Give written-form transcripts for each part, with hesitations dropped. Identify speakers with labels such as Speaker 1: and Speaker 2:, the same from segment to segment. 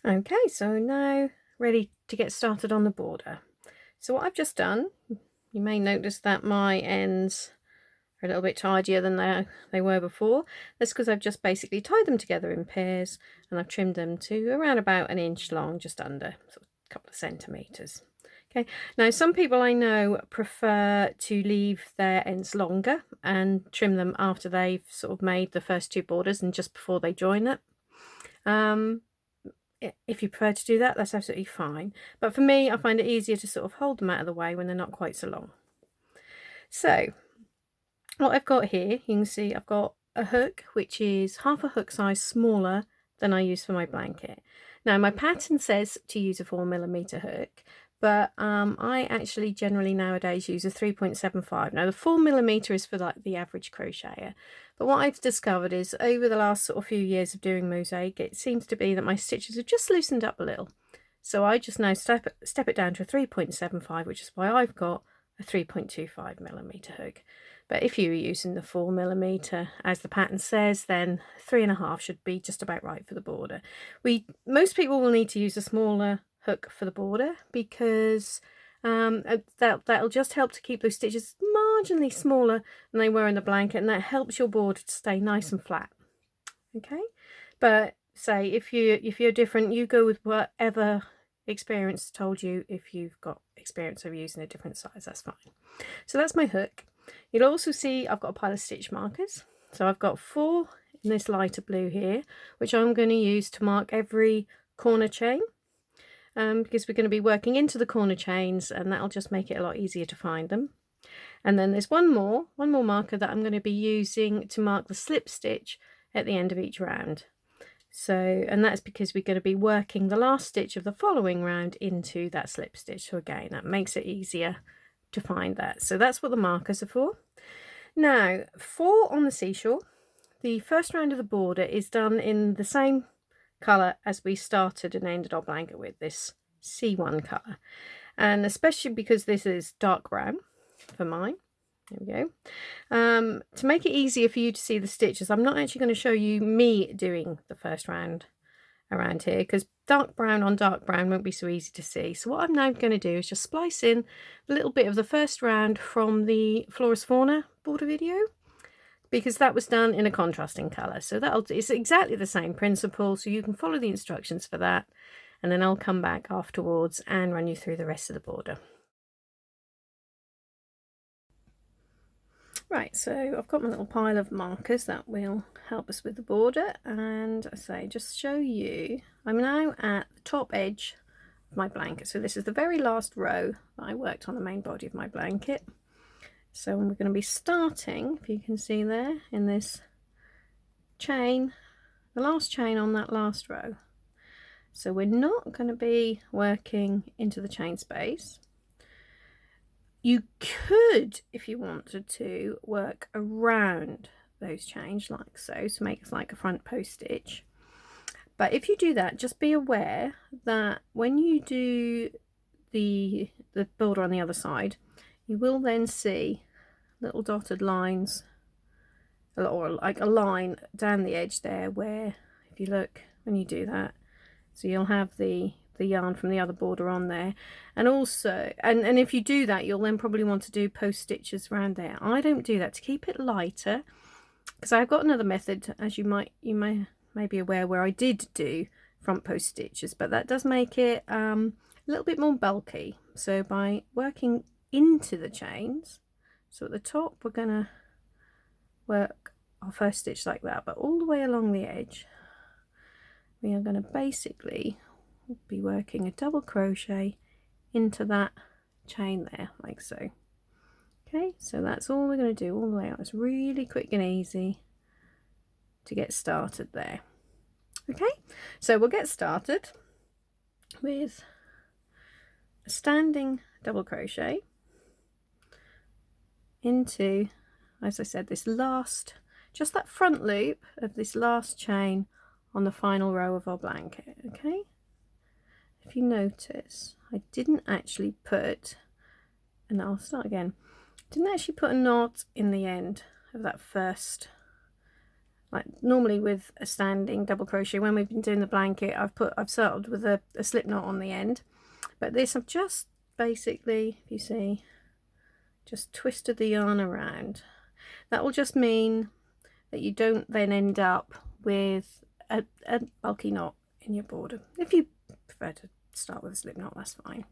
Speaker 1: Okay, so now ready to get started on the border. So what I've just done, you may notice that my ends are a little bit tidier than they were before. That's because I've just basically tied them together in pairs and I've trimmed them to around about 1 inch long, just under, sort of a couple of centimetres. Okay, now some people I know prefer to leave their ends longer and trim them after they've sort of made the first two borders and just before they join it. If you prefer to do that, that's absolutely fine. But for me, I find it easier to sort of hold them out of the way when they're not quite so long. So what I've got here, you can see I've got a hook, which is half a hook size smaller than I use for my blanket. Now my pattern says to use a 4mm hook, but I actually generally nowadays use a 3.75. Now the 4mm is for like the average crocheter, but what I've discovered is over the last sort of few years of doing mosaic, it seems to be that my stitches have just loosened up a little. So I just now step it down to a 3.75, which is why I've got a 3.25mm hook. But if you're using the 4mm as the pattern says, then 3.5 should be just about right for the border. Most people will need to use a smaller hook for the border because that'll just help to keep those stitches marginally smaller than they were in the blanket, and that helps your border to stay nice and flat. Okay, but say if you're different, you go with whatever experience told you. If you've got experience of using a different size, that's fine. So that's my hook. You'll also see I've got a pile of stitch markers. So I've got 4 in this lighter blue here, which I'm going to use to mark every corner chain, because we're going to be working into the corner chains, and that'll just make it a lot easier to find them. And then there's one more marker that I'm going to be using to mark the slip stitch at the end of each round. So, and that's because we're going to be working the last stitch of the following round into that slip stitch. So again, that makes it easier to find that. So that's what the markers are for. Now, for On the Seashore, the first round of the border is done in the same colour as we started and ended our blanket with, this C1 colour. And especially because this is dark brown for mine. There we go. To make it easier for you to see the stitches, I'm not actually going to show you me doing the first round around here because dark brown on dark brown won't be so easy to see. So what I'm now going to do is just splice in a little bit of the first round from the Flora's Fauna border video, because that was done in a contrasting colour. So it's exactly the same principle, so you can follow the instructions for that, and then I'll come back afterwards and run you through the rest of the border. Right, so I've got my little pile of markers that will help us with the border, and I say just show you, I'm now at the top edge of my blanket. So this is the very last row that I worked on the main body of my blanket. So we're going to be starting, if you can see there, in this chain, the last chain on that last row. So we're not going to be working into the chain space. You could, if you wanted to, work around those chains like so, to make it like a front post stitch. But if you do that, just be aware that when you do the border on the other side, you will then see little dotted lines, or like a line down the edge there, where if you look when you do that, so you'll have the yarn from the other border on there. And also, and if you do that, you'll then probably want to do post stitches around there. I don't do that to keep it lighter, because I've got another method, as you may be aware, where I did do front post stitches, but that does make it a little bit more bulky. So by working into the chains, so at the top we're going to work our first stitch like that, but all the way along the edge we are going to basically be working a double crochet into that chain there, like so. Okay, so that's all we're going to do all the way out. It's really quick and easy to get started there. Okay, so we'll get started with a standing double crochet into, as I said, this last, just that front loop of this last chain on the final row of our blanket. Okay, if you notice, I didn't actually put, and I'll start again, didn't actually put a knot in the end of that first Like normally with a standing double crochet, when we've been doing the blanket, I've started with a slip knot on the end, but this I've just basically, if you see, just twisted the yarn around. That will just mean that you don't then end up with a bulky knot in your border. If you prefer to start with a slip knot, that's fine.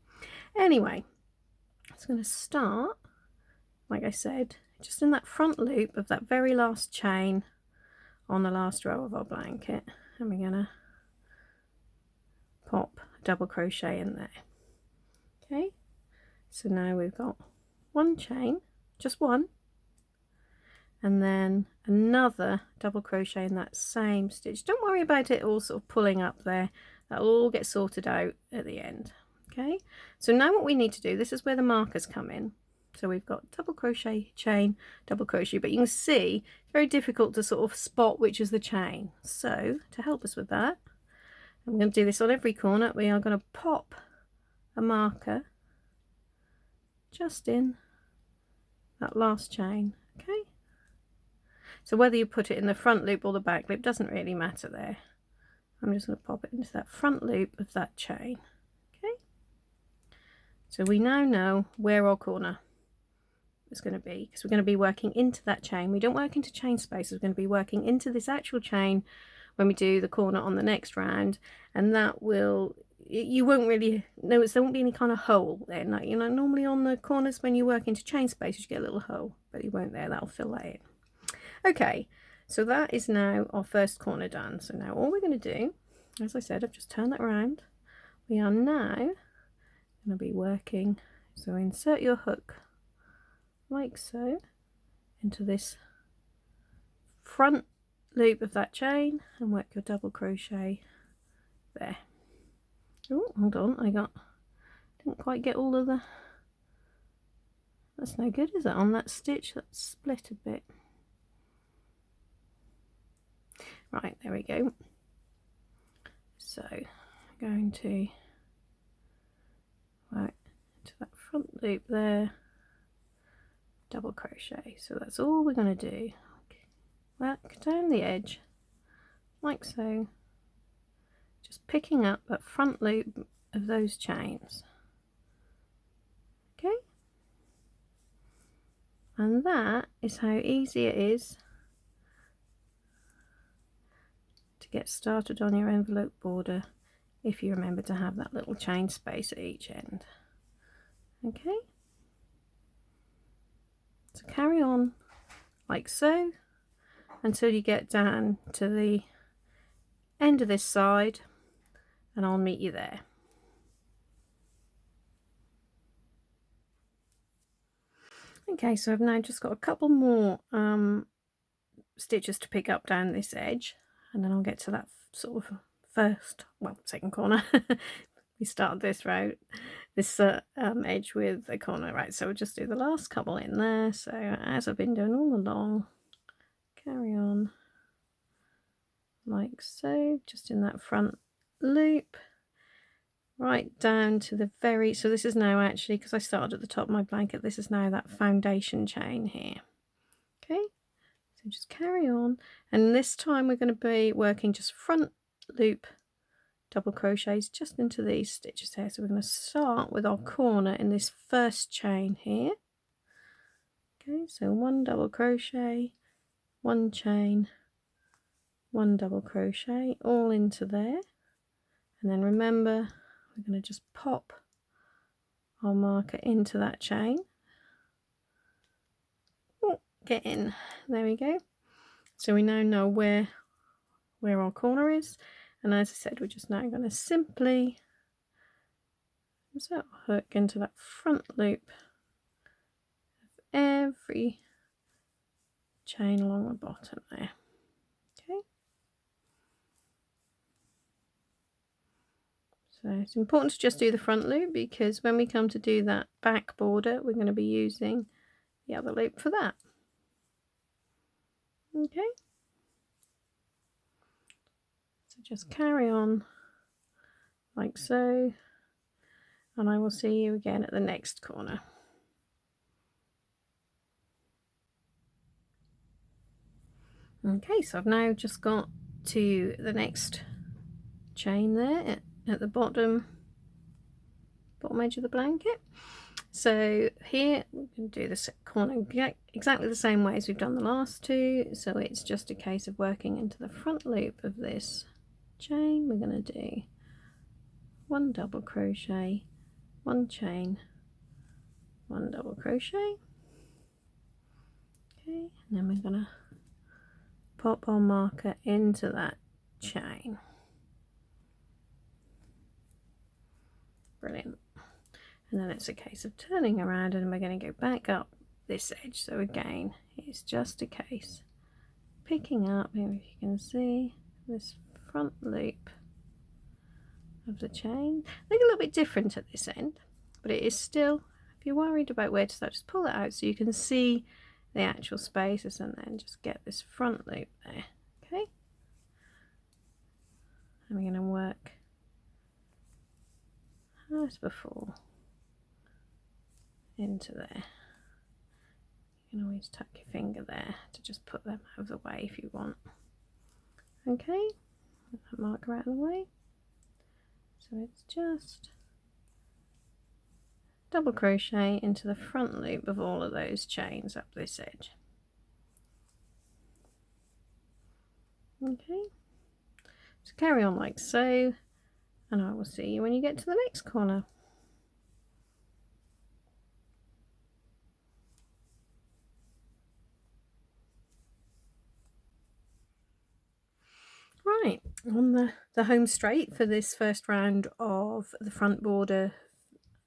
Speaker 1: Anyway, it's going to start, like I said, just in that front loop of that very last chain on the last row of our blanket, and we're going to pop a double crochet in there. Okay, so now we've got one chain, just one, and then another double crochet in that same stitch. Don't worry about it all sort of pulling up there, that'll all get sorted out at the end. Okay, so now what we need to do, this is where the markers come in. So we've got double crochet, chain, double crochet, but you can see it's very difficult to sort of spot which is the chain. So to help us with that, I'm going to do this on every corner. We are going to pop a marker just in that last chain. Okay, so whether you put it in the front loop or the back loop doesn't really matter there. I'm just going to pop it into that front loop of that chain. Okay, so we now know where our corner is going to be, because we're going to be working into that chain. We don't work into chain space, we're going to be working into this actual chain when we do the corner on the next round, and that will, you won't really notice, there won't be any kind of hole there. Like, you know, normally on the corners when you work into chain space you get a little hole, but you won't there, that'll fill that in. Okay, so that is now our first corner done. So now all we're going to do, as I said, I've just turned that around, we are now going to be working, so insert your hook like so into this front loop of that chain and work your double crochet there. Oh, hold on, didn't quite get all of the, that's no good, is it, on that stitch? That's split a bit. Right, there we go. So I'm going to work into that front loop there, double crochet. So that's all we're going to do. Work down the edge like so, just picking up that front loop of those chains. Okay, and that is how easy it is to get started on your envelope border if you remember to have that little chain space at each end. Okay, so carry on like so until you get down to the end of this side, and I'll meet you there. Okay, so I've now just got a couple more stitches to pick up down this edge, and then I'll get to that sort of second corner. We started this route, this edge with a corner, right? So we'll just do the last couple in there. So as I've been doing all along, carry on like so, just in that front loop, right down to the very, so this is now actually, because I started at the top of my blanket, this is now that foundation chain here. Okay, so just carry on, and this time we're going to be working just front loop double crochets just into these stitches here. So we're going to start with our corner in this first chain here. Okay, so one double crochet, one chain, one double crochet, all into there, and then remember we're going to just pop our marker into that chain. Oh, get in, there we go. So we now know where our corner is, and as I said, we're just now going to simply insert our hook into that front loop of every chain along the bottom there. Okay, so it's important to just do the front loop, because when we come to do that back border we're going to be using the other loop for that. Okay, so just carry on like so, and I will see you again at the next corner. Okay, so I've now just got to the next chain there at the bottom edge of the blanket. So here we can do this corner exactly the same way as we've done the last two. So it's just a case of working into the front loop of this chain. We're going to do 1 double crochet, 1 chain, 1 double crochet. Okay, and then we're going to pop our marker into that chain. Brilliant. And then it's a case of turning around, and we're going to go back up this edge. So again, it's just a case picking up, if you can see, this front loop of the chain. Look a little bit different at this end, but it is still, if you're worried about where to start, just pull it out so you can see the actual spaces, and then just get this front loop there. Okay, and we're going to work as before into there. You can always tuck your finger there to just put them out of the way if you want. Okay, put that marker out of the way. So it's just double crochet into the front loop of all of those chains up this edge. Okay, so carry on like so, and I will see you when you get to the next corner. Right, on the home straight for this first round of the front border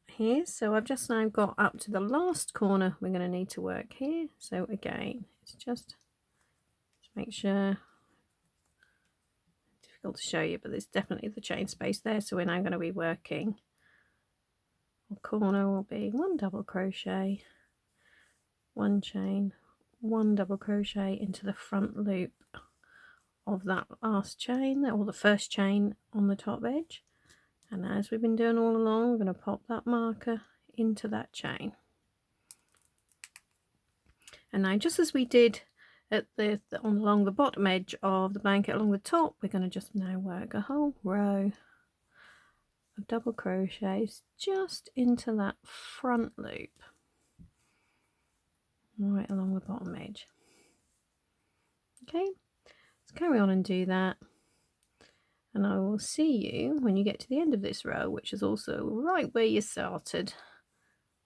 Speaker 1: here. So I've just now got up to the last corner we're going to need to work here. So again, it's just make sure, difficult to show you, but there's definitely the chain space there. So we're now going to be working, the corner will be 1 double crochet, 1 chain, 1 double crochet into the front loop of that last chain, or the first chain on the top edge. And as we've been doing all along, we're going to pop that marker into that chain. And now, just as we did at along the bottom edge of the blanket along the top, we're going to just now work a whole row of double crochets just into that front loop, right along the bottom edge. Okay, let's carry on and do that. And I will see you when you get to the end of this row, which is also right where you started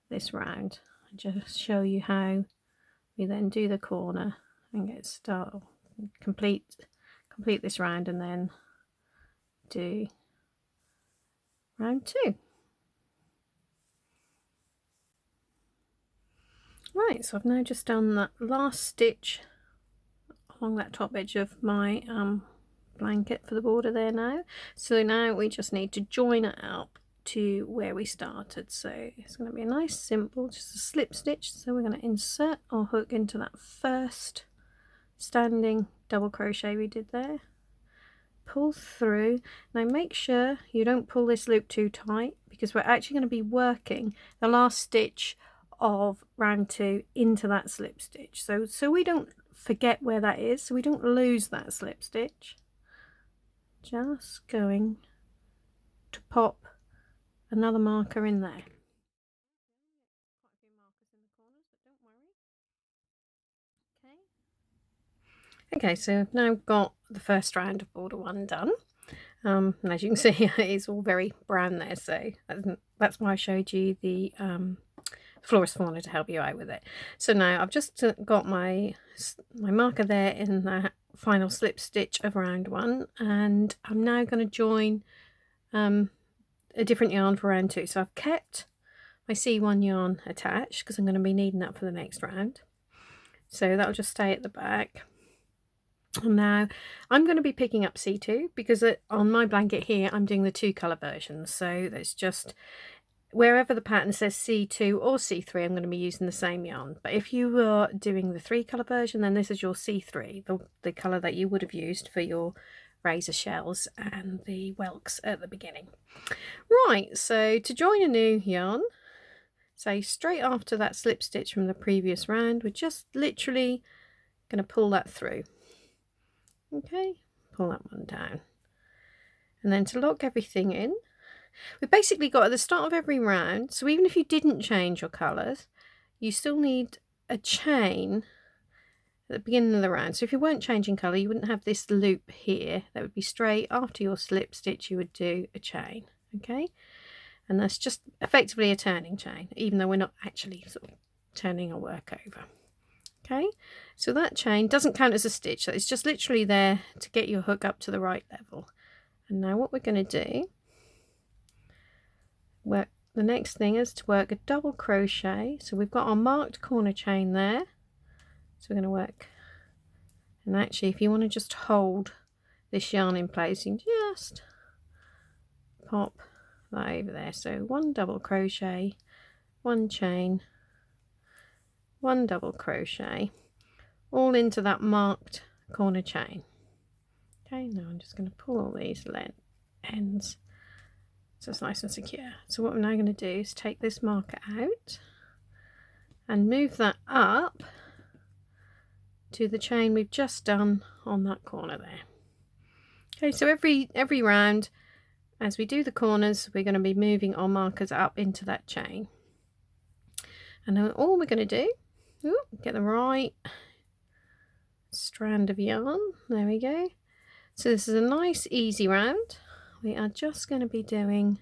Speaker 1: this round. I'll just show you how we then do the corner and get started, complete this round, and then do round 2. Right, so I've now just done that last stitch along that top edge of my blanket for the border there now. So now we just need to join it up to where we started. So it's going to be a nice simple, just a slip stitch. So we're going to insert our hook into that first standing double crochet we did there, pull through. Now make sure you don't pull this loop too tight, because we're actually going to be working the last stitch of round 2 into that slip stitch, so we don't forget where that is, so we don't lose that slip stitch. Just going to pop another marker in there. Quite a few markers in the corners, but don't worry. Okay, so I've now got the first round of border 1 done. And as you can see, it's all very brown there, so that's why I showed you the florist fauna to help you out with it. So now I've just got my marker there in that final slip stitch of round 1, and I'm now going to join a different yarn for round 2. So I've kept my C1 yarn attached because I'm going to be needing that for the next round, so that'll just stay at the back. And now I'm going to be picking up C2 because on my blanket here I'm doing the 2 colour versions, so that's just wherever the pattern says C2 or C3, I'm going to be using the same yarn. But if you were doing the 3 colour version, then this is your C3, the colour that you would have used for your razor shells and the whelks at the beginning. Right, so to join a new yarn, say straight after that slip stitch from the previous round, we're just literally going to pull that through. Okay, pull that one down. And then to lock everything in, we've basically got at the start of every round, so even if you didn't change your colours, you still need a chain at the beginning of the round. So if you weren't changing colour, you wouldn't have this loop here. That would be straight after your slip stitch, you would do a chain. Okay, and that's just effectively a turning chain, even though we're not actually sort of turning our work over. Okay, so that chain doesn't count as a stitch, so it's just literally there to get your hook up to the right level. And now what we're going to do, the next thing is to work a double crochet. So we've got our marked corner chain there, so we're going to work, and actually if you want to just hold this yarn in place, you can just pop that over there. So 1 double crochet, 1 chain, 1 double crochet, all into that marked corner chain. Okay, now I'm just going to pull all these ends so it's nice and secure. So what we're now going to do is take this marker out and move that up to the chain we've just done on that corner there. Okay, so every round as we do the corners, we're going to be moving our markers up into that chain. And then all we're going to do, get the right strand of yarn. There we go. So this is a nice easy round. We are just going to be doing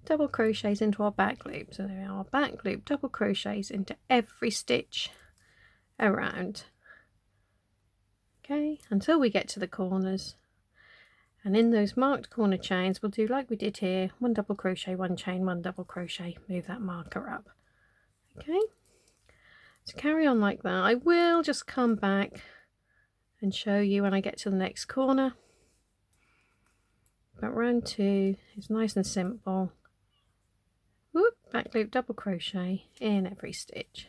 Speaker 1: double crochets into our back loop. So there are our back loop double crochets into every stitch around. Okay, until we get to the corners. And in those marked corner chains, we'll do like we did here, 1 double crochet, 1 chain, 1 double crochet, move that marker up. Okay, so carry on like that. I will just come back and show you when I get to the next corner. But round 2 is nice and simple. Whoop, back loop double crochet in every stitch.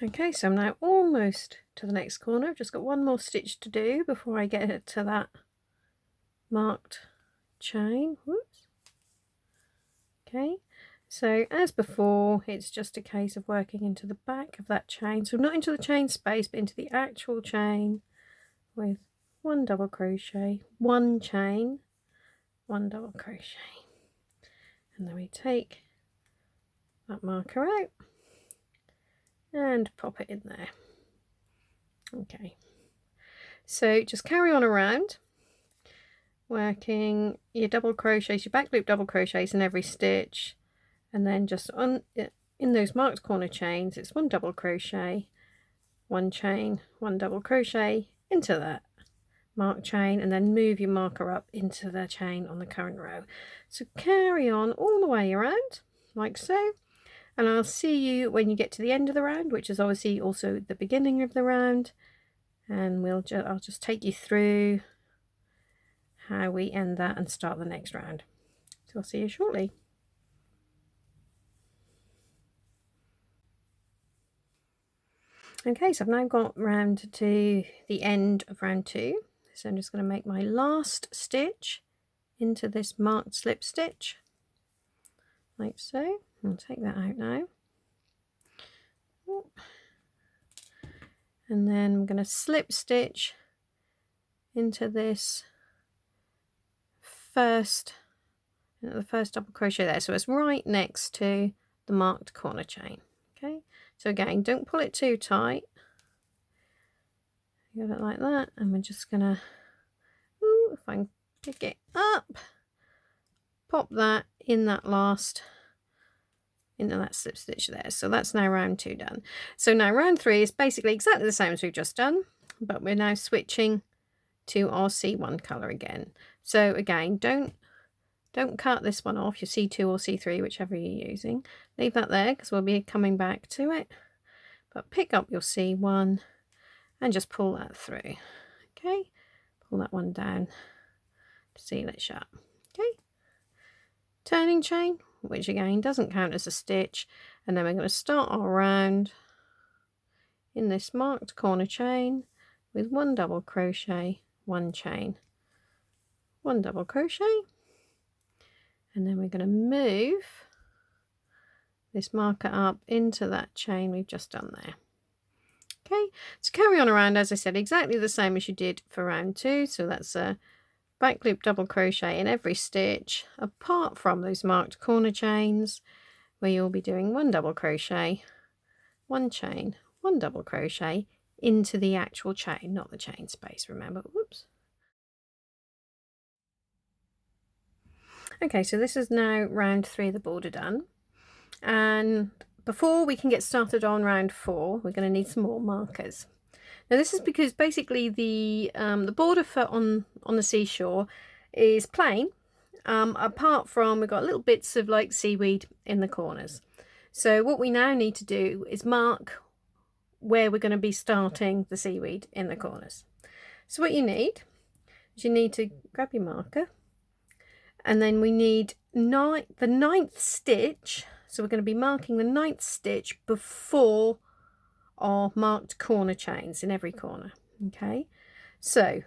Speaker 1: Okay, so I'm now almost to the next corner. I've just got 1 more stitch to do before I get to that marked chain. Whoops. Okay, so as before, it's just a case of working into the back of that chain. So not into the chain space, but into the actual chain with 1 double crochet, 1 chain, 1 double crochet. And then we take that marker out and pop it in there. Okay, so just carry on around working your double crochets, your back loop double crochets in every stitch, and then just on in those marked corner chains, it's 1 double crochet, 1 chain, 1 double crochet into that marked chain, and then move your marker up into the chain on the current row. So carry on all the way around like so. And I'll see you when you get to the end of the round, which is obviously also the beginning of the round. And I'll just take you through how we end that and start the next round. So I'll see you shortly. Okay, so I've now got round to the end of round 2. So I'm just going to make my last stitch into this marked slip stitch, like so. I'll take that out now. And then I'm going to slip stitch into this the first double crochet there. So it's right next to the marked corner chain. Okay, so again, don't pull it too tight. You got it like that, and we're just going to, if I can pick it up, pop that in that last into that slip stitch there. So that's now round 2 done. So now round 3 is basically exactly the same as we've just done, but we're now switching to our C1 colour again. So again, don't cut this one off, your C2 or C3, whichever you're using. Leave that there because we'll be coming back to it. But pick up your C1 and just pull that through. Okay, pull that one down to seal it shut. Okay, turning chain, which again doesn't count as a stitch, and then we're going to start our round in this marked corner chain with 1 double crochet, 1 chain, 1 double crochet, and then we're going to move this marker up into that chain we've just done there. so carry on around, as I said, exactly the same as you did for round 2. So that's a back loop double crochet in every stitch, apart from those marked corner chains, where you'll be doing 1 double crochet, 1 chain, 1 double crochet into the actual chain, not the chain space, remember. Whoops. Okay, so this is now round 3 of the border done, and before we can get started on round 4, we're going to need some more markers. Now this is because basically the border for on the seashore is plain, apart from we've got little bits of like seaweed in the corners. So what we now need to do is mark where we're going to be starting the seaweed in the corners. So what you need is you need to grab your marker, and then we need the 9th stitch. So we're going to be marking the 9th stitch before our marked corner chains in every corner. Okay, so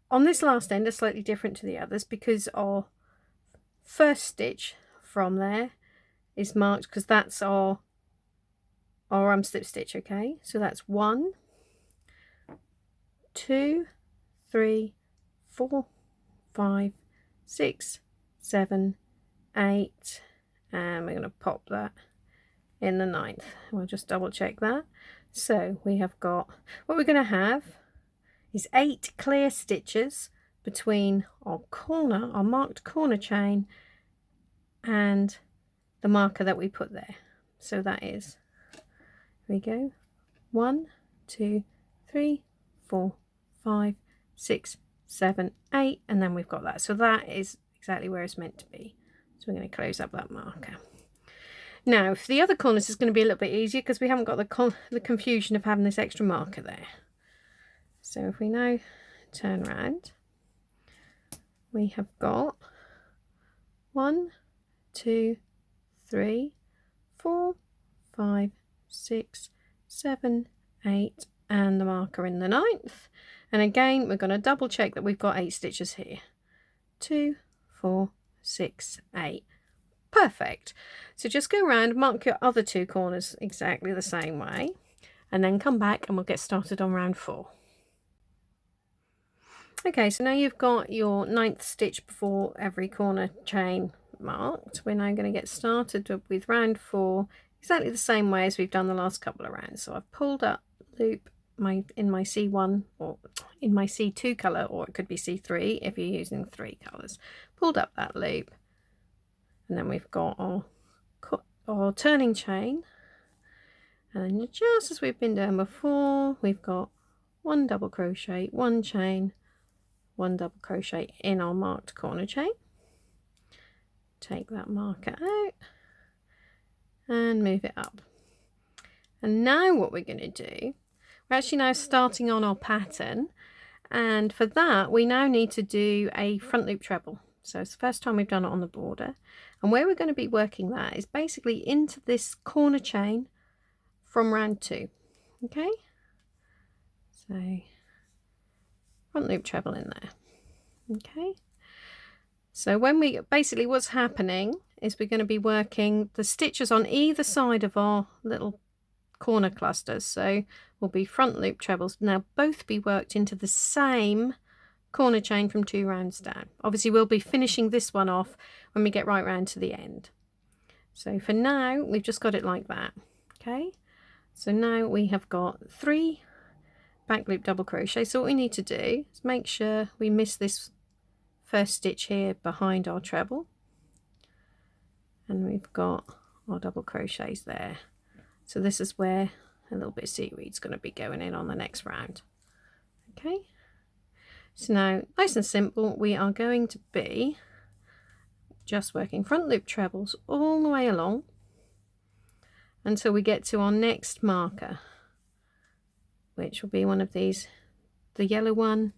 Speaker 1: on this last end are slightly different to the others because our first stitch from there is marked because that's our slip stitch. Okay, so that's 1, 2, 3, 4, 5, 6, 7, 8, and we're going to pop that in the 9th. We'll just double check that. So we have got, what we're going to have is 8 clear stitches between our marked corner chain and the marker that we put there. So that is, here we go, 1, 2, 3, 4, 5, 6, 7, 8, and then we've got that. So that is exactly where it's meant to be. So we're going to close up that marker. Now for the other corners, it's going to be a little bit easier because we haven't got the confusion of having this extra marker there. So if we now turn around, we have got 1, 2, 3, 4, 5, 6, 7, 8, and the marker in the 9th. And again, we're going to double check that we've got 8 stitches here. 2, 4, 6, 8. Perfect. So just go around, mark your other 2 corners exactly the same way, and then come back and we'll get started on round 4. Okay, so now you've got your 9th stitch before every corner chain marked. We're now going to get started with round 4 exactly the same way as we've done the last couple of rounds. So I've pulled up loop in my C1 or in my C2 colour, or it could be C3 if you're using 3 colours. Pulled up that loop, and then we've got our turning chain, and then just as we've been doing before, we've got 1 double crochet, 1 chain, 1 double crochet in our marked corner chain. Take that marker out and move it up. And now what we're going to do, we're actually now starting on our pattern, and for that we now need to do a front loop treble. So it's the first time we've done it on the border, and where we're going to be working that is basically into this corner chain from round 2. Okay, so front loop treble in there. Okay, so when we basically, what's happening is we're going to be working the stitches on either side of our little corner clusters. So will be front loop trebles. Now both be worked into the same corner chain from 2 rounds down. Obviously we'll be finishing this one off when we get right round to the end. So for now we've just got it like that. Okay, so now we have got 3 back loop double crochet. So what we need to do is make sure we miss this first stitch here behind our treble, and we've got our double crochets there. So this is where a little bit of seaweed's going to be going in on the next round. Okay, so now nice and simple, we are going to be just working front loop trebles all the way along until we get to our next marker, which will be one of these, the yellow one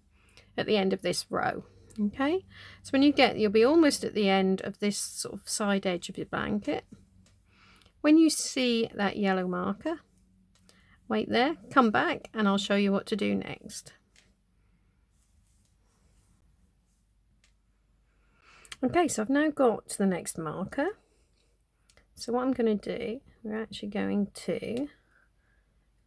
Speaker 1: at the end of this row. Okay, so when you'll be almost at the end of this sort of side edge of your blanket. When you see that yellow marker, wait there, come back, and I'll show you what to do next. Okay, so I've now got to the next marker. So what I'm going to do,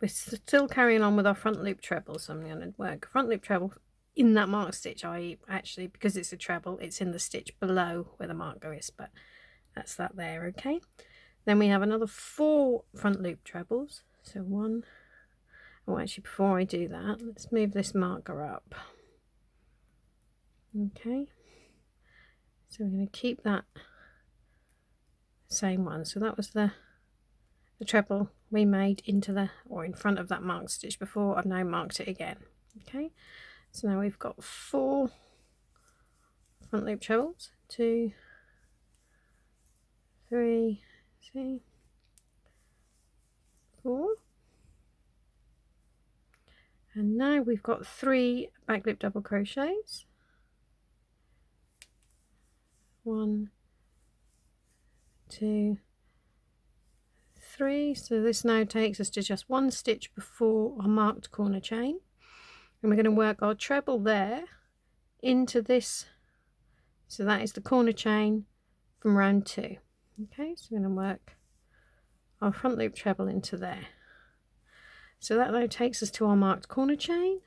Speaker 1: we're we're still carrying on with our front loop treble, so I'm going to work front loop treble in that mark stitch, i.e. actually because it's a treble it's in the stitch below where the marker is, but that's that there. Okay, then we have another 4 front loop trebles, so 1. Oh, actually before I do that, let's move this marker up. Okay, so we're going to keep that same one. So that was the treble we made into the, or in front of that marked stitch before. I've now marked it again. Okay, so now we've got 4 front loop trebles, 2, 3, see, 4, and now we've got 3 back loop double crochets. 1, 2, 3. So this now takes us to just 1 stitch before our marked corner chain, and we're going to work our treble there into this, so that is the corner chain from round 2. Okay, so we're going to work our front loop treble into there. So that now takes us to our marked corner chain,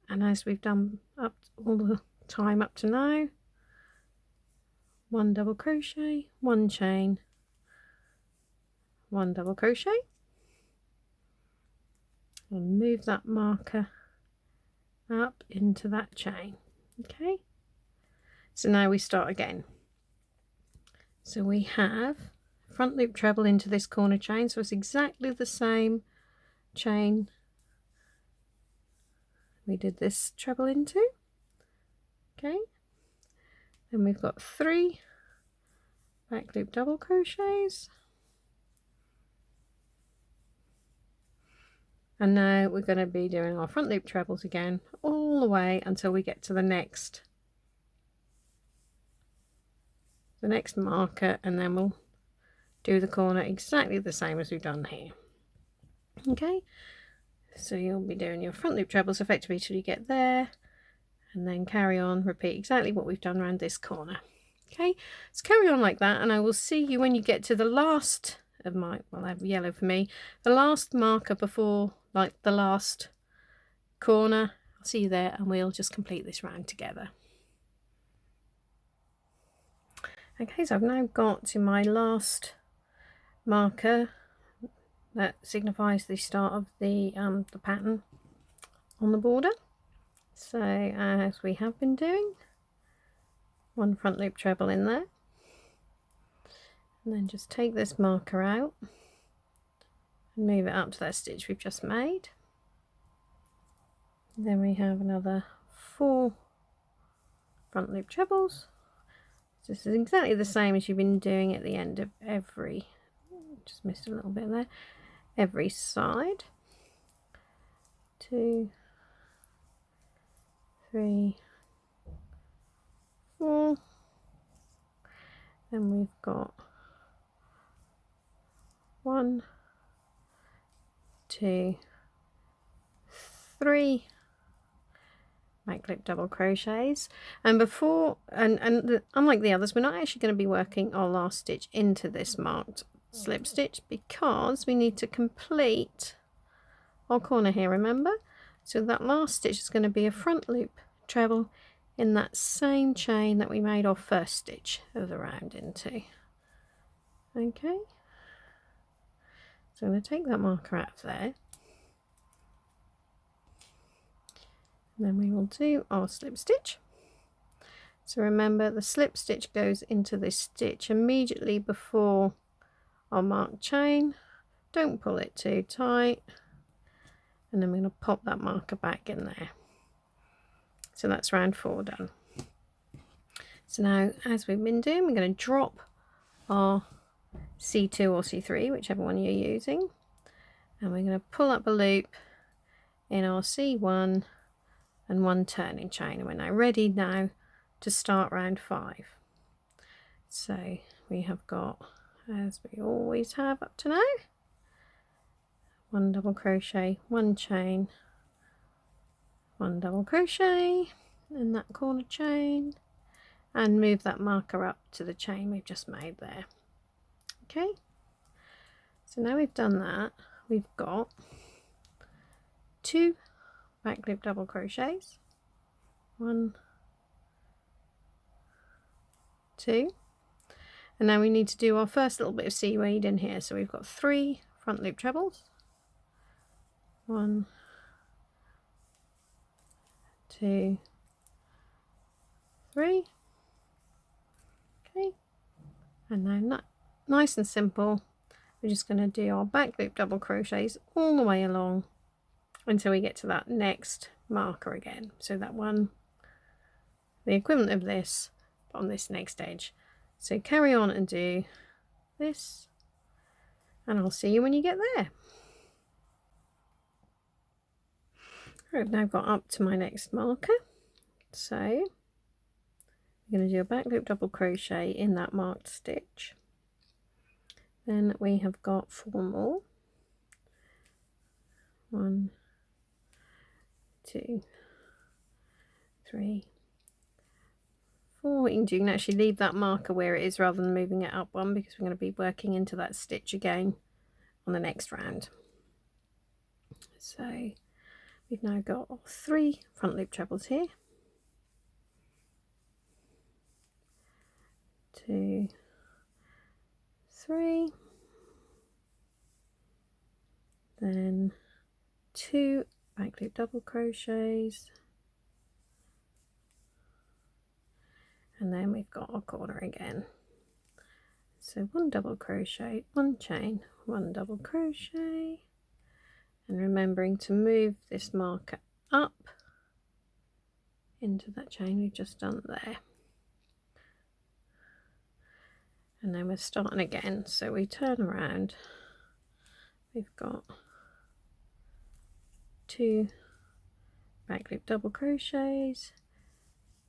Speaker 1: and as we've done up all the time up to now, 1 double crochet, 1 chain, 1 double crochet, and move that marker up into that chain. Okay, so now we start again. So we have front loop treble into this corner chain, so it's exactly the same chain we did this treble into. Okay, then we've got 3 back loop double crochets, and now we're going to be doing our front loop trebles again all the way until we get to the next marker, and then we'll do the corner exactly the same as we've done here. Okay, so you'll be doing your front loop trebles effectively till you get there, and then carry on, repeat exactly what we've done around this corner. Okay, let's carry on like that, and I will see you when you get to the last of my, well, I have yellow for me, the last marker before, like the last corner. I'll see you there, and we'll just complete this round together. Okay, so I've now got to my last marker that signifies the start of the pattern on the border. So as we have been doing, 1 front loop treble in there, and then just take this marker out and move it up to that stitch we've just made. Then we have another 4 front loop trebles. This is exactly the same as you've been doing at the end of every, just missed a little bit there, every side. 2, 3, 4. Then we've got 1, 2, 3 back loop double crochets, and before unlike the others, we're not actually going to be working our last stitch into this marked slip stitch because we need to complete our corner here, remember? So that last stitch is going to be a front loop treble in that same chain that we made our first stitch of the round into. Okay, so I'm going to take that marker out of there, and then we will do our slip stitch. So remember, the slip stitch goes into this stitch immediately before our marked chain. Don't pull it too tight, and then we're going to pop that marker back in there. So that's round 4 done. So now, as we've been doing, we're going to drop our C2 or C3, whichever one you're using, and we're going to pull up a loop in our C1 and 1 turning chain, and we're now ready now to start round 5. So we have got, as we always have up to now, 1 double crochet, 1 chain, 1 double crochet in that corner chain, and move that marker up to the chain we've just made there. Okay, so now we've done that, we've got 2 back loop double crochets, 1, 2, and now we need to do our first little bit of seaweed in here. So we've got 3 front loop trebles, 1, 2, 3. Okay, and now nice and simple, we're just going to do our back loop double crochets all the way along until we get to that next marker again. So that one, the equivalent of this, but on this next edge. So carry on and do this, and I'll see you when you get there. I've now got up to my next marker, so I'm going to do a back loop double crochet in that marked stitch. Then we have got 4 more. 1, 2, 3, 4. What you can actually leave that marker where it is rather than moving it up one, because we're going to be working into that stitch again on the next round. So we've now got 3 front loop trebles here, 2, 3, then 2 back loop double crochets, and then we've got our corner again. So 1 double crochet, 1 chain, 1 double crochet, and remembering to move this marker up into that chain we've just done there. And then we're starting again, so we turn around, we've got 2 back loop double crochets,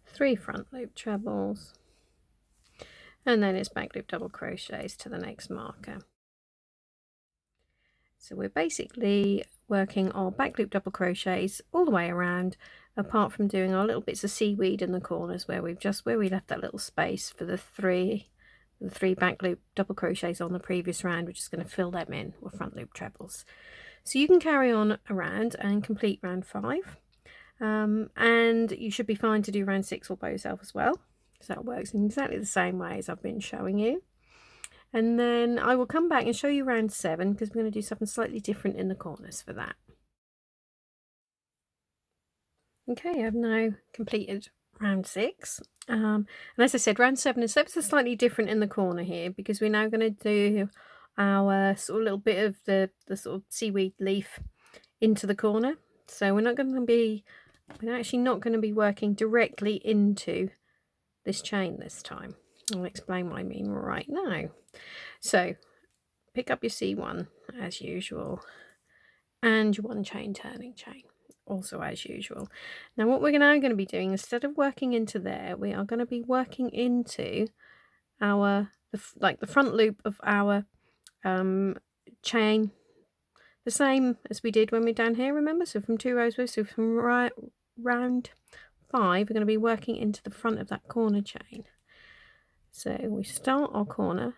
Speaker 1: 3 front loop trebles, and then it's back loop double crochets to the next marker. So we're basically working our back loop double crochets all the way around, apart from doing our little bits of seaweed in the corners where we left that little space for the three back loop double crochets on the previous round. We're just going to fill them in with front loop trebles. So you can carry on around and complete round 5, and you should be fine to do round 6 all by yourself as well. So that works in exactly the same way as I've been showing you. And then I will come back and show you round 7, because we're going to do something slightly different in the corners for that. Okay, I've now completed round 6, and as I said, round 7 is ever so slightly different in the corner here, because we're now going to do our sort of little bit of the sort of seaweed leaf into the corner. So we're actually not going to be working directly into this chain this time. I'll explain what I mean right now. So pick up your C1 as usual, and your 1 chain turning chain also as usual. Now what we're now going to be doing, instead of working into there, we are going to be working into the front loop of our chain, the same as we did when we're down here, remember? So from 2 rows, so from round 5 we're going to be working into the front of that corner chain. So we start our corner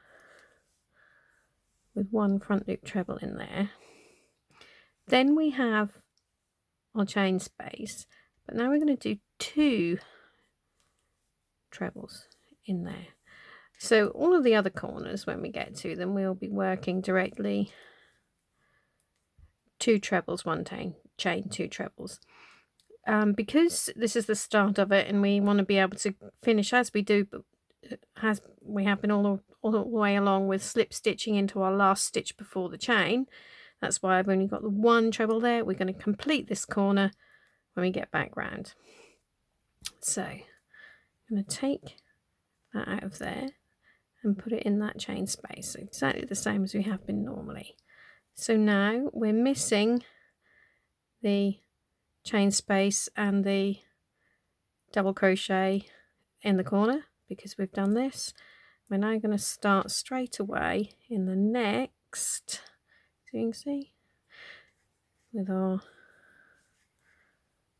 Speaker 1: with 1 front loop treble in there, then we have our chain space, but now we're going to do 2 trebles in there. So all of the other corners, when we get to them, we'll be working directly 2 trebles, 1 chain, 2 trebles. Because this is the start of it and we want to be able to finish as we do, as we have been all the way along, with slip stitching into our last stitch before the chain. That's why I've only got the 1 treble there. We're going to complete this corner when we get back round. So I'm going to take that out of there and put it in that chain space, so exactly the same as we have been normally. So now we're missing the chain space and the double crochet in the corner because we've done this. We're now going to start straight away in the next, so you can see, with our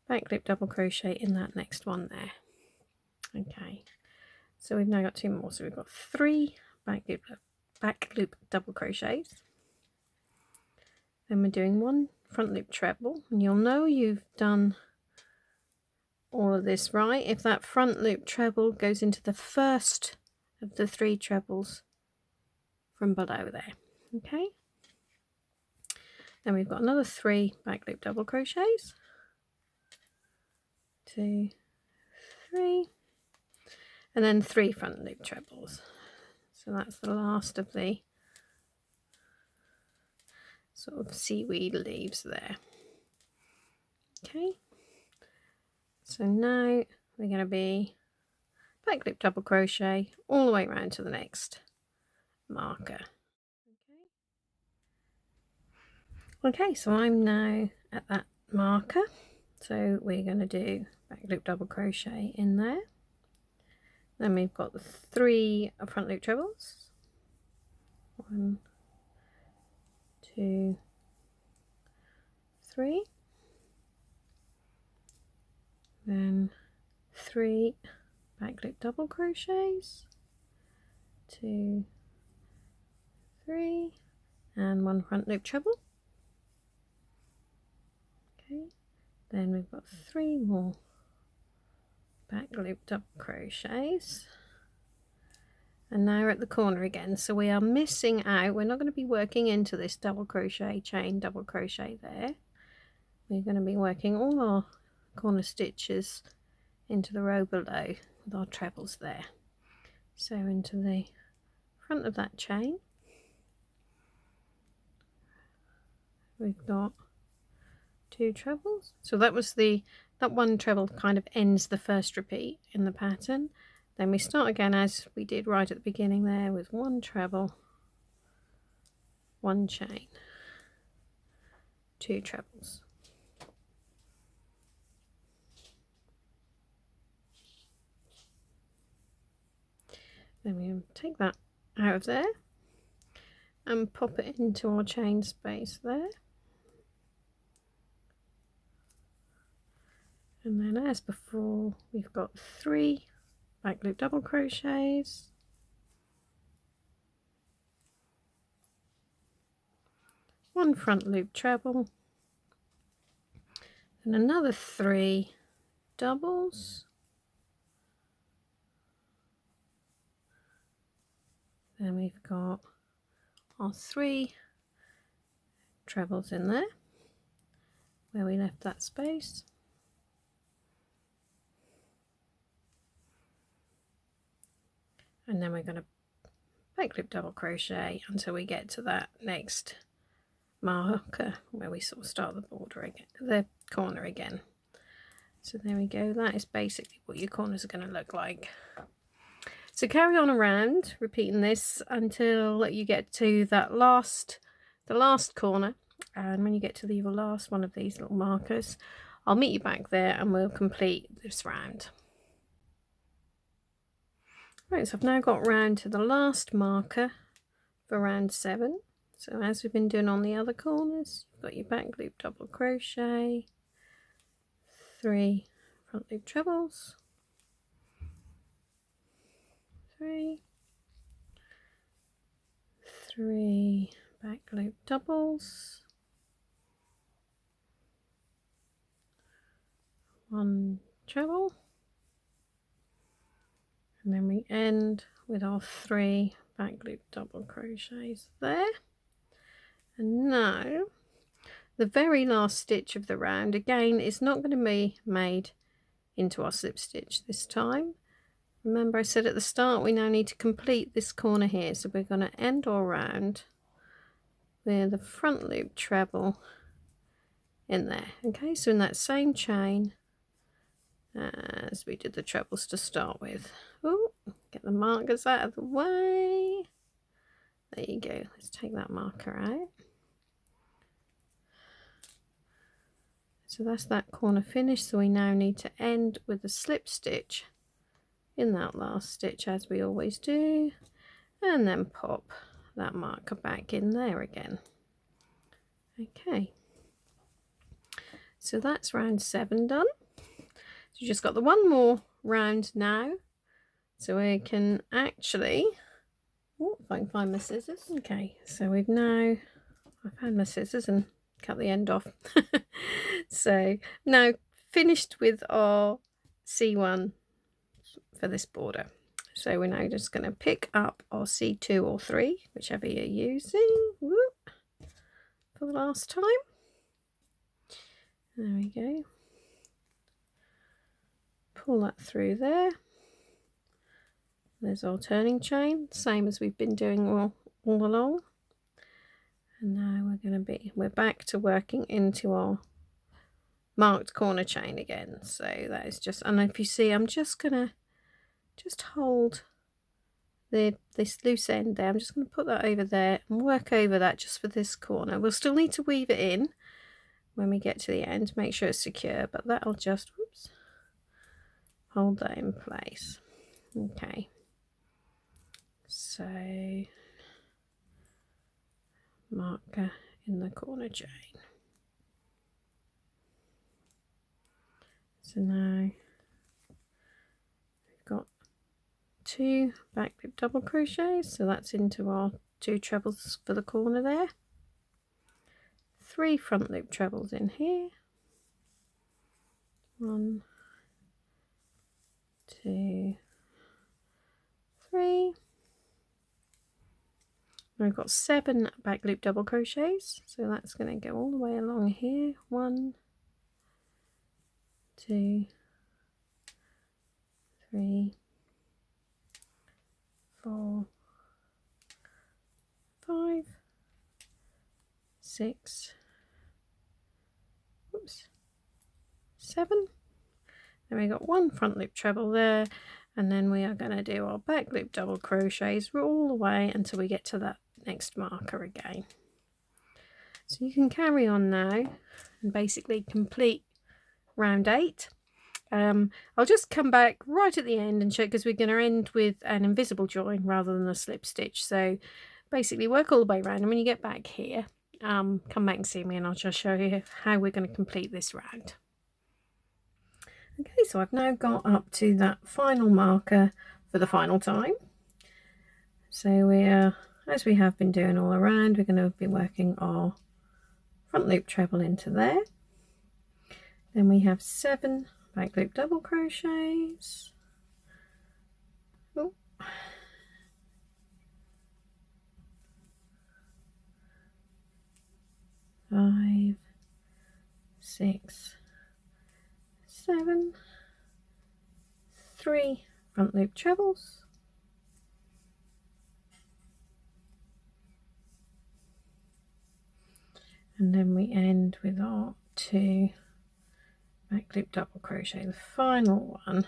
Speaker 1: back loop double crochet in that next one there. Okay, so we've now got 2 more, so we've got 3 back loop double crochets, then we're doing 1 front loop treble, and you'll know you've done all of this right if that front loop treble goes into the first of the 3 trebles from below there. Okay, then we've got another 3 back loop double crochets, 2, 3, and then 3 front loop trebles. So that's the last of the sort of seaweed leaves there. Okay, so now we're going to be back loop double crochet all the way around to the next marker. Okay, so I'm now at that marker, so we're going to do back loop double crochet in there. Then we've got the 3 front loop trebles, 1, 2, 3, then 3 back loop double crochets, 2, 3, and 1 front loop treble. Okay, then we've got 3 more back loop double crochets, and now we're at the corner again, so we are missing out. We're not going to be working into this double crochet chain double crochet there. We're going to be working all our corner stitches into the row below with our trebles there. So into the front of that chain we've got 2 trebles. So that was that one treble kind of ends the first repeat in the pattern. Then we start again as we did right at the beginning there with 1 treble, 1 chain, 2 trebles. Then we take that out of there and pop it into our chain space there. And then as before, we've got 3 back loop double crochets, 1 front loop treble, and another 3 doubles, then we've got our 3 trebles in there where we left that space, and then we're going to back loop double crochet until we get to that next marker where we sort of start the border again, the corner again. So there we go, that is basically what your corners are going to look like. So carry on around repeating this until you get to the last corner, and when you get to the last one of these little markers, I'll meet you back there and we'll complete this round. Right, so I've now got round to the last marker for round 7. So as we've been doing on the other corners, you've got your back loop double crochet, 3 front loop trebles, 3 back loop doubles, 1 treble, and then we end with our 3 back loop double crochets there. And now the very last stitch of the round again is not going to be made into our slip stitch this time. Remember I said at the start we now need to complete this corner here, so we're going to end our round with the front loop treble in there. Okay, so in that same chain as we did the trebles to start with. Oh, get the markers out of the way. There you go, let's take that marker out. So that's that corner finished, so we now need to end with a slip stitch in that last stitch as we always do, and then pop that marker back in there again. Okay, so that's round 7 done. So you just got the one more round now, so we can actually, oh, if I can find my scissors. Okay, so I found my scissors and cut the end off. So now finished with our C1 for this border. So we're now just going to pick up our C2 or 3, whichever you're using, whoop, for the last time. There we go. Pull that through there. There's our turning chain, same as we've been doing all along. And now we're back to working into our marked corner chain again. So that is just, and if you see, I'm just gonna hold this loose end there. I'm just going to put that over there and work over that just for this corner. We'll still need to weave it in when we get to the end, make sure it's secure, but that'll just, whoops, hold that in place. Okay, so marker in the corner chain. So now we've got 2 back loop double crochets, so that's into our 2 trebles for the corner there, 3 front loop trebles in here, 1, 2, 3. I've got 7 back loop double crochets, so that's going to go all the way along here, 1, 2, 3, 4, 5, 6, oops, 7. Then we got 1 front loop treble there, and then we are going to do our back loop double crochets all the way until we get to that next marker again. So you can carry on now and basically complete round 8. I'll just come back right at the end and show, because we're going to end with an invisible join rather than a slip stitch. So basically work all the way around, and when you get back here, come back and see me and I'll just show you how we're going to complete this round. Okay, so I've now got up to that final marker for the final time. So we're, as we have been doing all around, we're going to be working our front loop treble into there. Then we have 7 back loop double crochets. Oh. 5, 6, 7, 3 front loop trebles, and then we end with our 2 back loop double crochet, the final one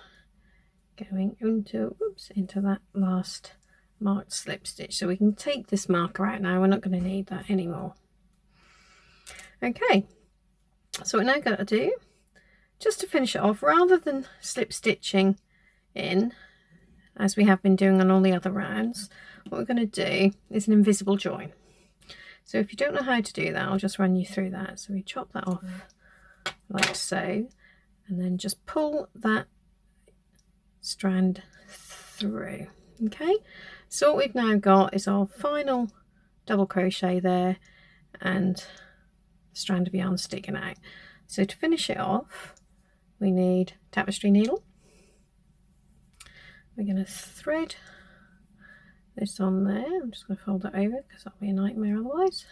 Speaker 1: going into, whoops, into that last marked slip stitch. So we can take this marker out now, we're not going to need that anymore. Okay, so what we're now going to do, just to finish it off, rather than slip stitching in as we have been doing on all the other rounds, what we're going to do is an invisible join. So if you don't know how to do that, I'll just run you through that. So we chop that off like so, and then just pull that strand through. Okay, so what we've now got is our final double crochet there and the strand of yarn sticking out. So to finish it off, we need tapestry needle. We're going to thread this on there. I'm just going to fold it over because that'll be a nightmare otherwise.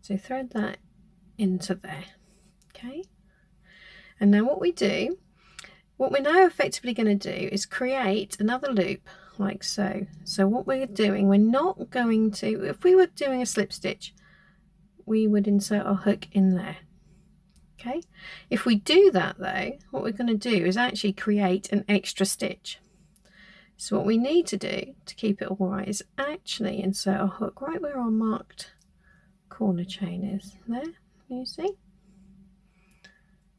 Speaker 1: So thread that into there. Okay, and now what we're now effectively going to do is create another loop like so. So what we're doing, we're not going to, if we were doing a slip stitch, we would insert our hook in there. Okay, if we do that though, what we're going to do is actually create an extra stitch. So what we need to do to keep it all right is actually insert our hook right where our marked corner chain is. There, you see,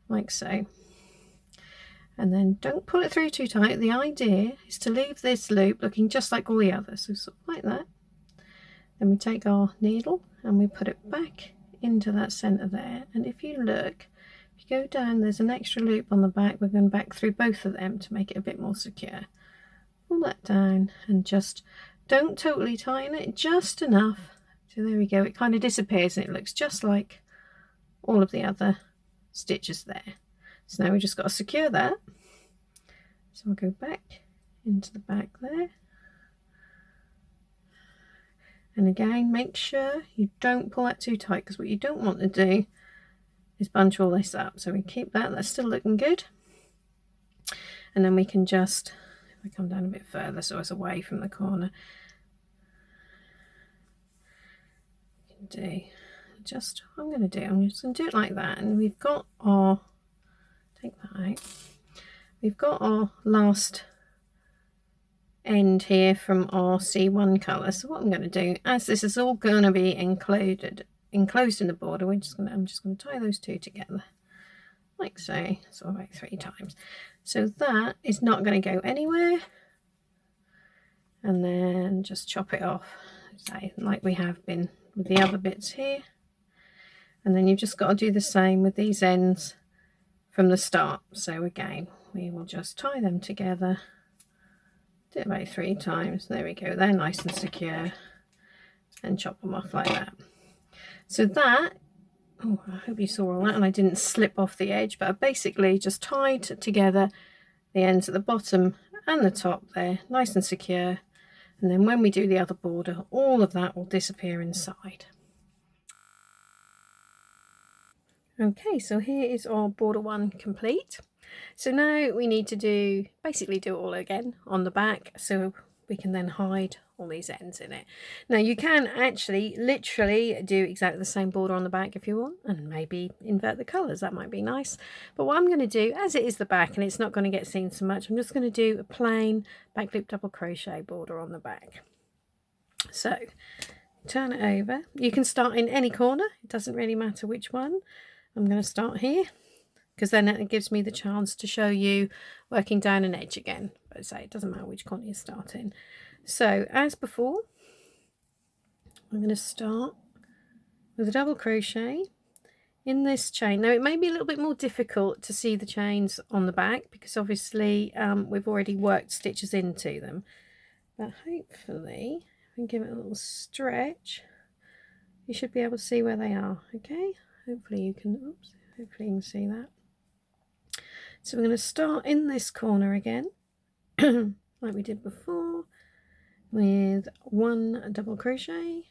Speaker 1: like so. And then don't pull it through too tight. The idea is to leave this loop looking just like all the others, so sort of like that. Then we take our needle and we put it back into that center there, and if you look, if you go down, there's an extra loop on the back. We're going back through both of them to make it a bit more secure. Pull that down and just don't totally tighten it, just enough So there we go, it kind of disappears and it looks just like all of the other stitches there. So now we just got to secure that. So we'll go back into the back there. And again, make sure you don't pull that too tight, because what you don't want to do is bunch all this up. So we keep that, that's still looking good. And then we can just, if I come down a bit further so it's away from the corner, we can do just what I'm going to do. I'm just going to do it like that. And we've got our, take that out, we've got our last end here from our C1 colour. So what I'm going to do, as this is all going to be enclosed in the border, I'm just going to tie those two together like so, sort of like 3 times. So that is not going to go anywhere, and then just chop it off, say, like we have been with the other bits here. And then you've just got to do the same with these ends from the start. So again, we will just tie them together, do it about 3 times. There we go, they're nice and secure, and chop them off like that. So that, oh, I hope you saw all that and I didn't slip off the edge, but I basically just tied together the ends at the bottom and the top there, nice and secure. And then when we do the other border, all of that will disappear inside. Okay, so here is our border 1 complete. So now we need to basically do it all again on the back, so we can then hide all these ends in it. Now you can actually literally do exactly the same border on the back if you want, and maybe invert the colours, that might be nice. But what I'm going to do, as it is the back and it's not going to get seen so much, I'm just going to do a plain back loop double crochet border on the back. So turn it over, you can start in any corner, it doesn't really matter which one. I'm going to start here, because then it gives me the chance to show you working down an edge again. But say it doesn't matter which corner you start in. So as before, I'm going to start with a double crochet in this chain. Now it may be a little bit more difficult to see the chains on the back, because obviously we've already worked stitches into them, but hopefully if I can give it a little stretch, you should be able to see where they are. Okay, hopefully you can, oops, hopefully you can see that. So we're going to start in this corner again like we did before, with 1 double crochet,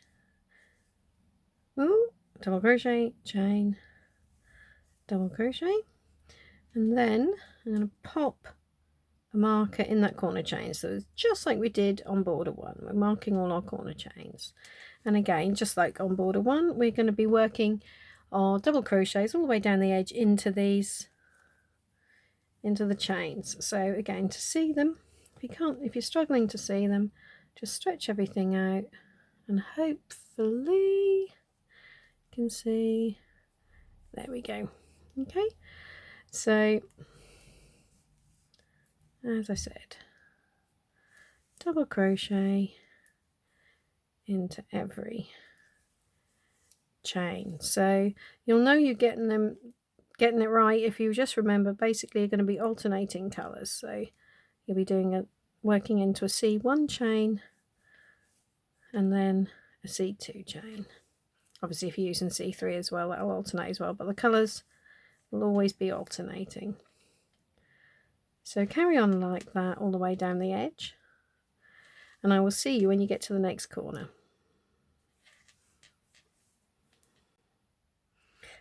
Speaker 1: ooh, double crochet, chain, double crochet, and then I'm going to pop a marker in that corner chain. So it's just like we did on border 1, we're marking all our corner chains. And again, just like on border 1, we're going to be working our double crochets all the way down the edge into these, into the chains. So again, to see them, if you're struggling to see them, just stretch everything out, and hopefully you can see, there we go. Okay, so as I said, double crochet into every chain. So you'll know you're getting it right if you just remember basically you're going to be alternating colours. So you'll be doing working into a C1 chain and then a C2 chain. Obviously if you're using C3 as well, that'll alternate as well, but the colours will always be alternating. So carry on like that all the way down the edge, and I will see you when you get to the next corner.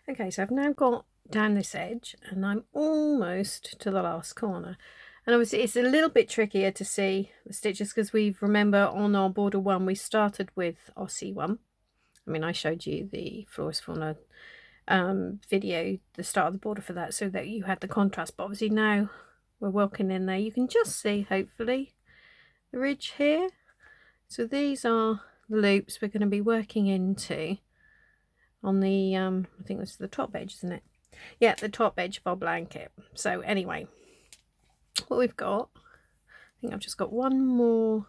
Speaker 1: Okay, so I've now got down this edge and I'm almost to the last corner. And obviously it's a little bit trickier to see the stitches because we remember on our border 1 we started with our C1. I mean, I showed you the Florist Fauna video, the start of the border for that, so that you had the contrast. But obviously now we're working in there. You can just see, hopefully, the ridge here. So these are the loops we're going to be working into on the, I think this is the top edge, isn't it? Yeah, the top edge of our blanket. So anyway, what we've got, I think I've just got one more,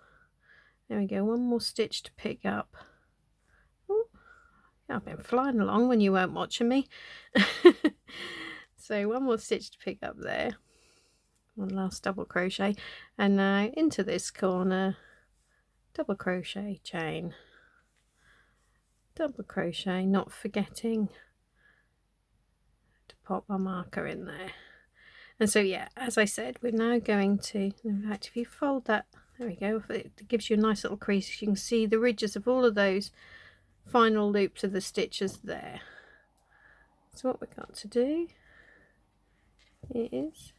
Speaker 1: there we go, one more stitch to pick up. Ooh, yeah, I've been flying along when you weren't watching me. So one more stitch to pick up there, one last double crochet, and now into this corner, double crochet, chain, double crochet, not forgetting to pop our marker in there. And so yeah, as I said, we're now going to, in fact, if you fold that, there we go, it gives you a nice little crease. You can see the ridges of all of those final loops of the stitches there. So what we've got to do is,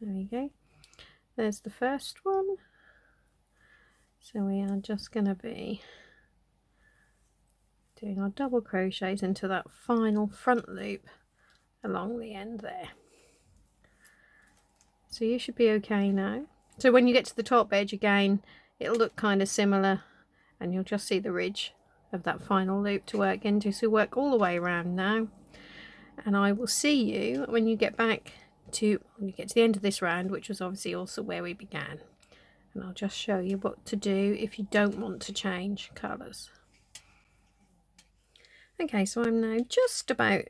Speaker 1: there we go, there's the first one. So we are just going to be doing our double crochets into that final front loop along the end there. So you should be okay now. So when you get to the top edge again, it'll look kind of similar, and you'll just see the ridge of that final loop to work into. So work all the way around now, and I will see you when you get back to, when you get to the end of this round, which was obviously also where we began. And I'll just show you what to do if you don't want to change colours. Okay, so I'm now just about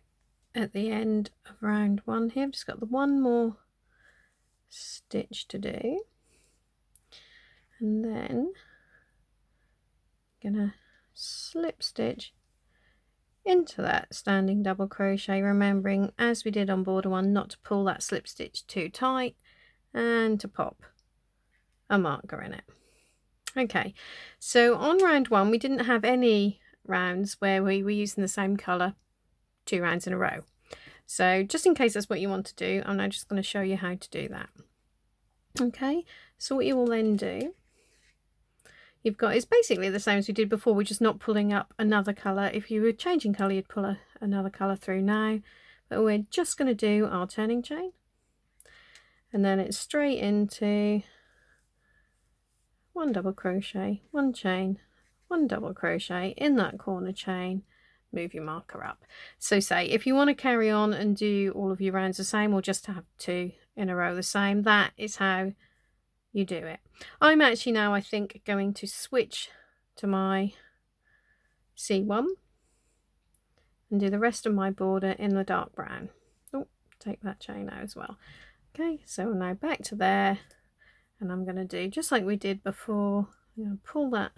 Speaker 1: at the end of round one here. I've just got the one more stitch to do, and then I'm gonna slip stitch into that standing double crochet, remembering, as we did on border one, not to pull that slip stitch too tight and to pop a marker in it. Okay, so on round one we didn't have any rounds where we were using the same colour 2 rounds in a row. So just in case that's what you want to do, I'm now just going to show you how to do that. Okay, so what you will then do, you've got, is basically the same as we did before, we're just not pulling up another colour. If you were changing colour, you'd pull another colour through now, but we're just going to do our turning chain, and then it's straight into 1 double crochet, 1 chain, 1 double crochet in that corner chain, move your marker up. So say if you want to carry on and do all of your rounds the same, or just have 2 in a row the same, that is how you do it. I'm actually now, I think, going to switch to my C1 and do the rest of my border in the dark brown. Oh, take that chain out as well. Okay, so now back to there, and I'm going to do just like we did before. I'm going to pull that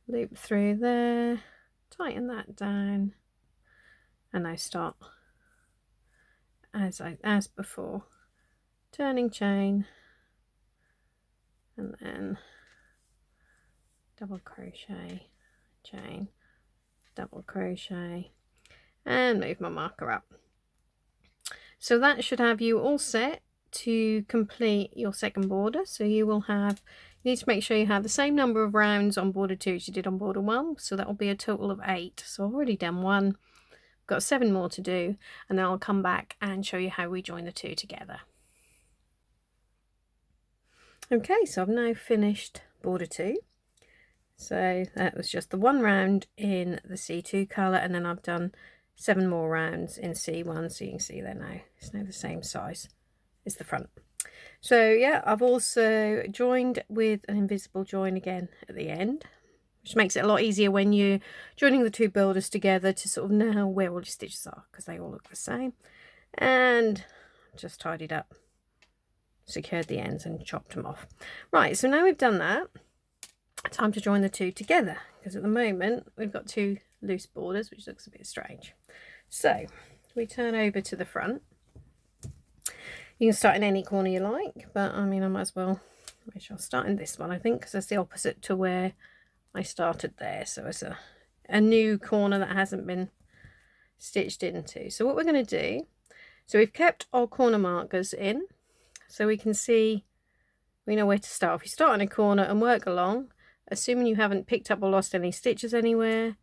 Speaker 1: loop through there, tighten that down, and I start as before, turning chain, and then double crochet, chain, double crochet, and move my marker up. So that should have you all set to complete your second border. So you will have, you need to make sure you have the same number of rounds on border 2 as you did on border 1, so that will be a total of 8. So I've already done 1, got 7 more to do, and then I'll come back and show you how we join the 2 together. Okay, so I've now finished border 2. So that was just the 1 round in the C2 colour, and then I've done 7 more rounds in C1, so you can see there now it's now the same size as the front. So yeah, I've also joined with an invisible join again at the end, which makes it a lot easier when you're joining the 2 builders together to sort of know where all your stitches are, because they all look the same. And just tidied up, secured the ends and chopped them off. Right, so now we've done that, time to join the 2 together, because at the moment we've got 2 loose borders, which looks a bit strange. So we turn over to the front. You can start in any corner you like, but I mean, I might as well, I shall start in this one, I think, because it's the opposite to where I started there. So it's a new corner that hasn't been stitched into. So what we're going to do, so we've kept our corner markers in, so we can see, we know where to start. If you start in a corner and work along, assuming you haven't picked up or lost any stitches anywhere,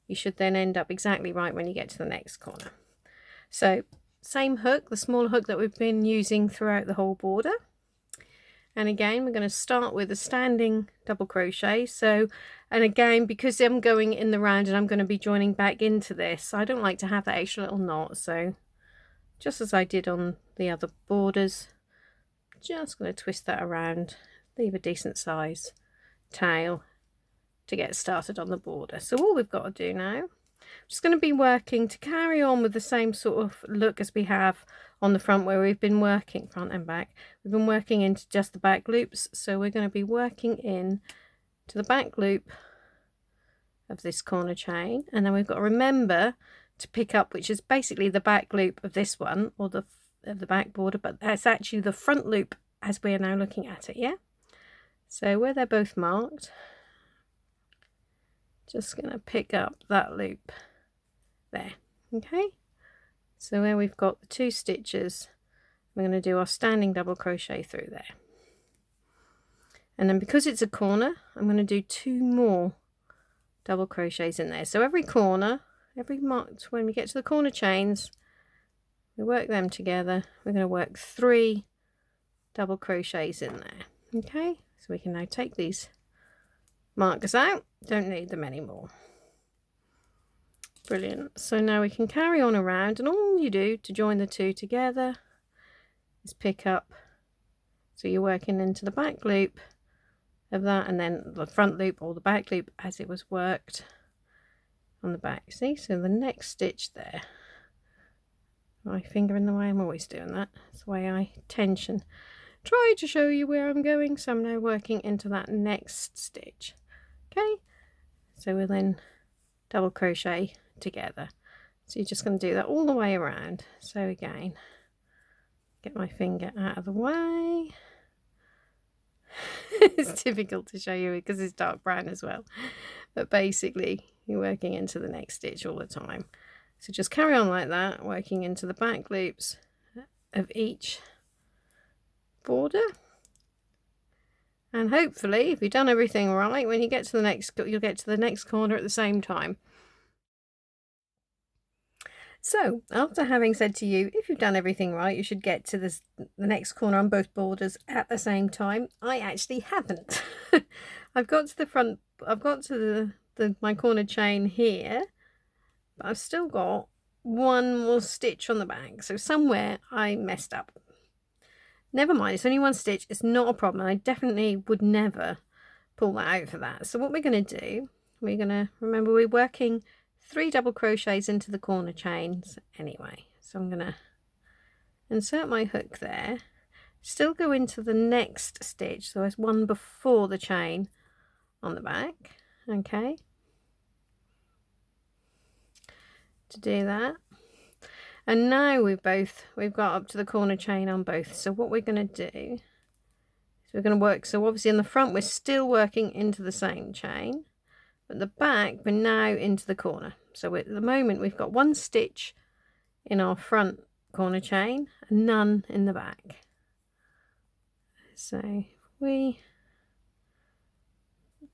Speaker 1: you should then end up exactly right when you get to the next corner. So same hook, the smaller hook that we've been using throughout the whole border. And again, we're going to start with a standing double crochet. So, and again, because I'm going in the round and I'm going to be joining back into this, I don't like to have that extra little knot. So just as I did on the other borders, just going to twist that around, leave a decent size tail to get started on the border. So all we've got to do now, I'm just going to be working to carry on with the same sort of look as we have on the front, where we've been working front and back. We've been working into just the back loops, so we're going to be working in to the back loop of this corner chain, and then we've got to remember to pick up, which is basically the back loop of this one, or the back border, but that's actually the front loop as we are now looking at it. Yeah, so where they're both marked, just going to pick up that loop there. Okay, so where we've got the 2 stitches, we're going to do our standing double crochet through there, and then because it's a corner, I'm going to do 2 more double crochets in there. So every corner, every mark, when we get to the corner chains, we work them together. We're going to work 3 double crochets in there. Okay, so we can now take these markers out, don't need them anymore. Brilliant. So now we can carry on around, and all you do to join the 2 together is pick up, so you're working into the back loop of that, and then the front loop or the back loop as it was worked on the back. See, so the next stitch there, my finger in the way, I'm always doing that, that's the way I tension, try to show you where I'm going. So I'm now working into that next stitch. Okay, so we'll then double crochet together. So you're just going to do that all the way around. So again, get my finger out of the way. It's difficult to show you because it's dark brown as well, but basically you're working into the next stitch all the time. So just carry on like that, working into the back loops of each border, and hopefully if you've done everything right, when you get to the next, you'll get to the next corner at the same time. So after having said to you, if you've done everything right, you should get to the next corner on both borders at the same time, I actually haven't. I've got to the front, I've got to my corner chain here, but I've still got 1 more stitch on the back. So somewhere I messed up. Never mind, it's only 1 stitch, it's not a problem. I definitely would never pull that out for that. So what we're going to do, we're going to, remember we're working 3 double crochets into the corner chains anyway. So I'm going to insert my hook there, still go into the next stitch, so it's 1 before the chain on the back. Okay, to do that, and now we've got up to the corner chain on both. So what we're going to do is we're going to work, so obviously in the front we're still working into the same chain, but the back we're now into the corner. So at the moment we've got 1 stitch in our front corner chain and none in the back. So we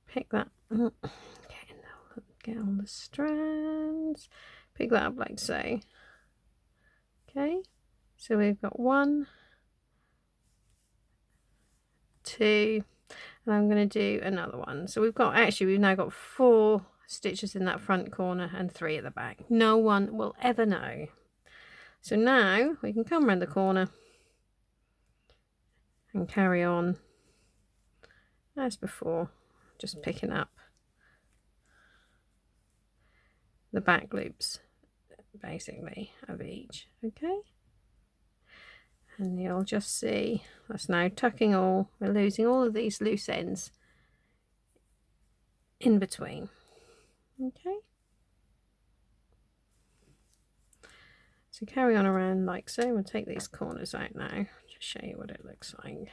Speaker 1: pick that up, get on the strands, pick that up like so. Okay, so we've got 1, 2, and I'm going to do another one. So we've now got 4 stitches in that front corner and 3 at the back. No one will ever know. So now we can come around the corner and carry on as before, just picking up the back loops basically of each. Okay, and you'll just see that's now tucking all, we're losing all of these loose ends in between. Okay, so carry on around like so. We'll take these corners out now, just show you what it looks like.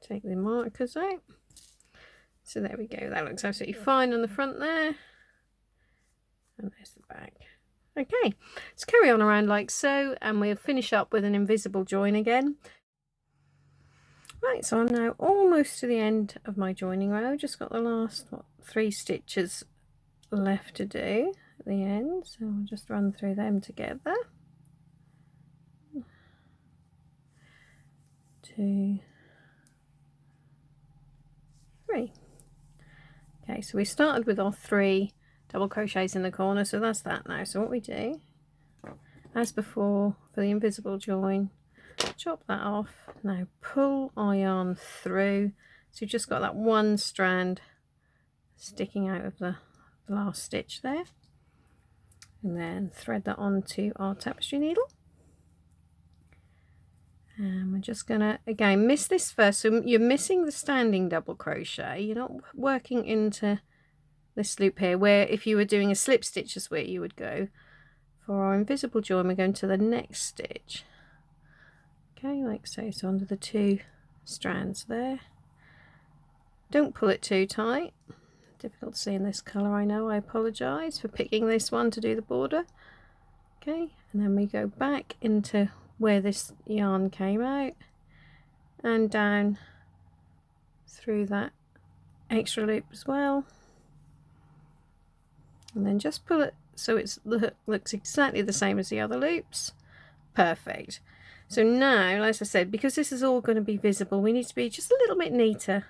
Speaker 1: Take the markers out. So there we go, that looks absolutely fine on the front there, and there's the back. Okay, let's carry on around like so, and we'll finish up with an invisible join again. Right, so I'm now almost to the end of my joining row, just got the last 3 stitches left to do at the end, so we'll just run through them together. 2, 3. Okay, so we started with our 3 double crochets in the corner, so that's that now. So what we do, as before for the invisible join, chop that off. Now pull our yarn through, so you've just got that 1 strand sticking out of the last stitch there, and then thread that onto our tapestry needle. And we're just gonna again miss this first, so you're missing the standing double crochet, you're not working into this loop here, where if you were doing a slip stitch is where you would go. For our invisible join, we're going to the next stitch. Okay, like so. So under the 2 strands there. Don't pull it too tight. Difficult to see in this colour, I know. I apologise for picking this one to do the border. Okay, and then we go back into where this yarn came out and down through that extra loop as well, and then just pull it so it looks exactly the same as the other loops. Perfect. So now, as I said, because this is all going to be visible, we need to be just a little bit neater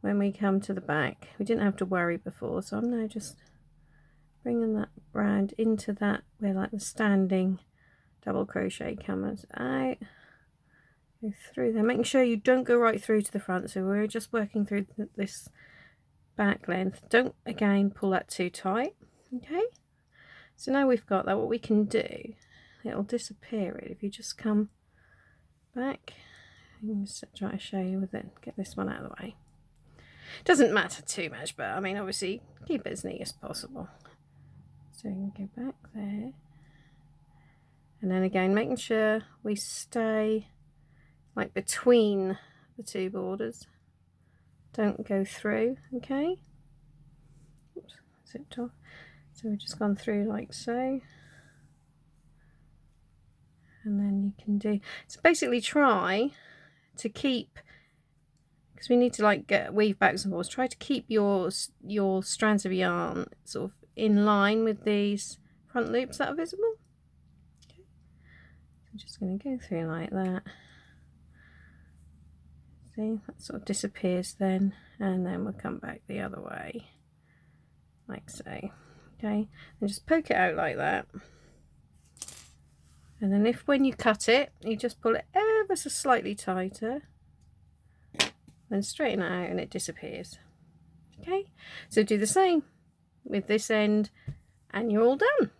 Speaker 1: when we come to the back. We didn't have to worry before, so I'm now just bringing that round into that where like the standing double crochet comes out. Go through there, making sure you don't go right through to the front, so we're just working through this back length. Don't again pull that too tight. Okay, so now we've got that, what we can do, it'll disappear if you just come back. I'm just try to show you with it, get this one out of the way. Doesn't matter too much, but I mean obviously keep it as neat as possible. So you can go back there, and then again making sure we stay like between the 2 borders, don't go through. Okay, oops, zipped off. So we've just gone through like so, and then you can do, so basically try to keep, because we need to like weave backwards and forwards, try to keep your strands of yarn sort of in line with these front loops that are visible. Okay. I'm just going to go through like that. See, that sort of disappears then, and then we'll come back the other way like so. Okay, and just poke it out like that, and then if when you cut it you just pull it ever so slightly tighter, then straighten it out and it disappears. Okay, so do the same with this end and you're all done.